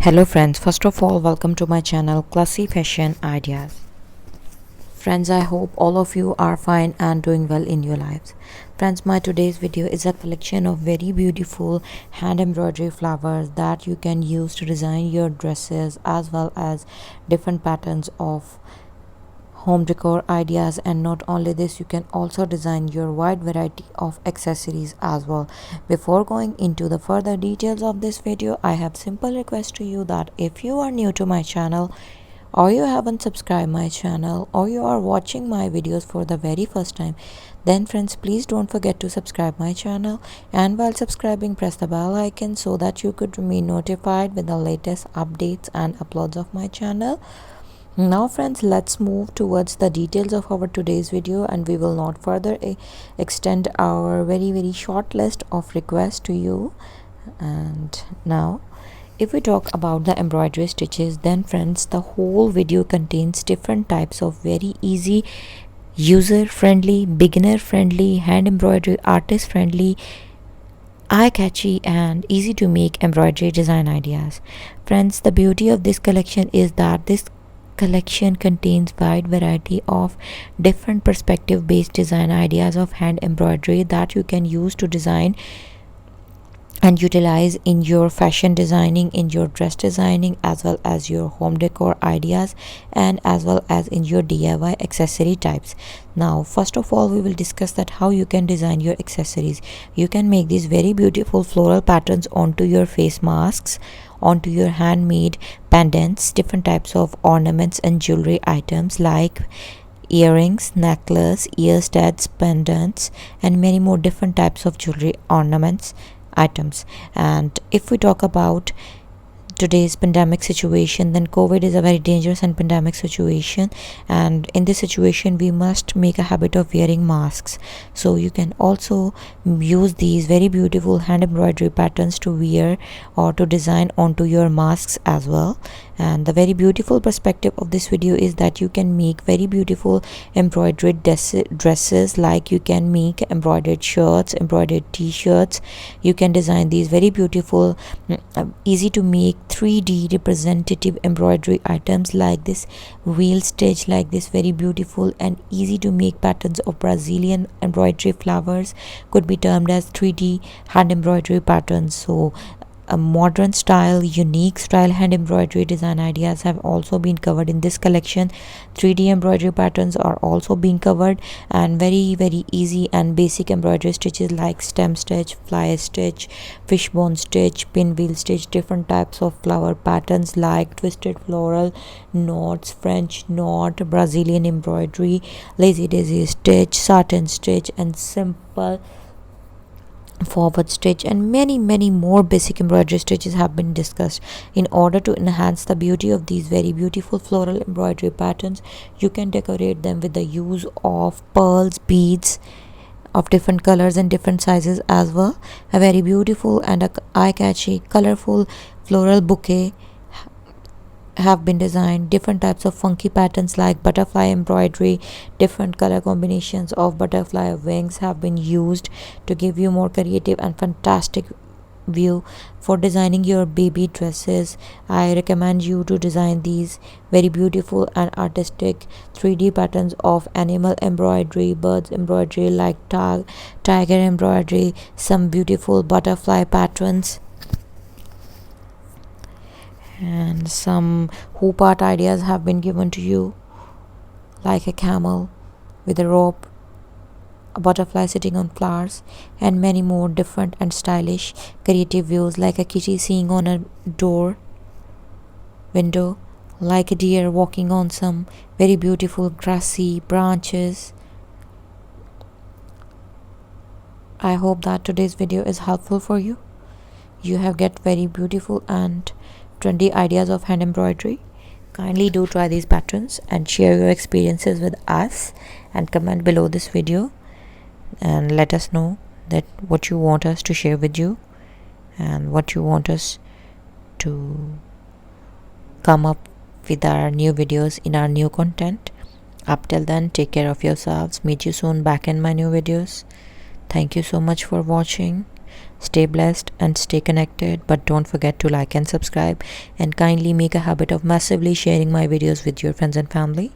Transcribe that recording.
Hello friends, first of all welcome to my channel Classy Fashion Ideas. Friends, I hope all of you are fine and doing well in your lives. Friends, my today's video is a collection of very beautiful hand embroidery flowers that you can use to design your dresses as well as different patterns of home decor ideas. And not only this, you can also design your wide variety of accessories as well. Before going into the further details of this video, I have simple request to you that if you are new to my channel or you haven't subscribed my channel or you are watching my videos for the very first time, then friends, please don't forget to subscribe my channel, and while subscribing press the bell icon so that you could remain notified with the latest updates and uploads of my channel. Now friends, let's move towards the details of our today's video, and we will not further extend our very short list of requests to you. And now if we talk about the embroidery stitches, then friends, the whole video contains different types of very easy, user friendly, beginner friendly, hand embroidery, artist friendly, eye-catchy and easy to make embroidery design ideas. Friends, the beauty of this collection is that this collection contains wide variety of different perspective based design ideas of hand embroidery that you can use to design and utilize in your fashion designing, in your dress designing, as well as your home decor ideas, and as well as in your DIY accessory types. Now first of all, we will discuss that how you can design your accessories. You can make these very beautiful floral patterns onto your face masks, onto your handmade pendants, different types of ornaments and jewelry items like earrings, necklace, ear studs, pendants, and many more different types of jewelry ornaments items. And if we talk about today's pandemic situation, then COVID is a very dangerous and pandemic situation, and in this situation we must make a habit of wearing masks. So you can also use these very beautiful hand embroidery patterns to wear or to design onto your masks as well. And the very beautiful perspective of this video is that you can make very beautiful embroidered dresses, like you can make embroidered shirts, embroidered t-shirts. You can design these very beautiful easy to make 3D representative embroidery items like this wheel stitch, like this very beautiful and easy to make patterns of Brazilian embroidery flowers could be termed as 3D hand embroidery patterns. So a modern style, unique style hand embroidery design ideas have also been covered in this collection. 3D embroidery patterns are also being covered, and very easy and basic embroidery stitches like stem stitch, fly stitch, fishbone stitch, pinwheel stitch, different types of flower patterns like twisted floral, knots, French knot, Brazilian embroidery, lazy daisy stitch, satin stitch, and simple forward stitch, and many more basic embroidery stitches have been discussed. In order to enhance the beauty of these very beautiful floral embroidery patterns, you can decorate them with the use of pearls, beads of different colors and different sizes as well. A very beautiful and eye-catchy colorful floral bouquet have been designed. Different types of funky patterns like butterfly embroidery, different color combinations of butterfly wings have been used to give you more creative and fantastic view for designing your baby dresses. I recommend you to design these very beautiful and artistic 3D patterns of animal embroidery, birds embroidery like tiger embroidery, some beautiful butterfly patterns, and some hoop art ideas have been given to you, like a camel with a rope, a butterfly sitting on flowers, and many more different and stylish creative views like a kitty sitting on a window, like a deer walking on some very beautiful grassy branches. I hope that today's video is helpful for you. You have get very beautiful and trendy ideas of hand embroidery. Kindly do try these patterns and share your experiences with us, and comment below this video and let us know that what you want us to share with you and what you want us to come up with our new videos in our new content. Up till then, take care of yourselves. Meet you soon back in my new videos. Thank you so much for watching. Stay blessed and stay connected, but don't forget to like and subscribe, and kindly make a habit of massively sharing my videos with your friends and family.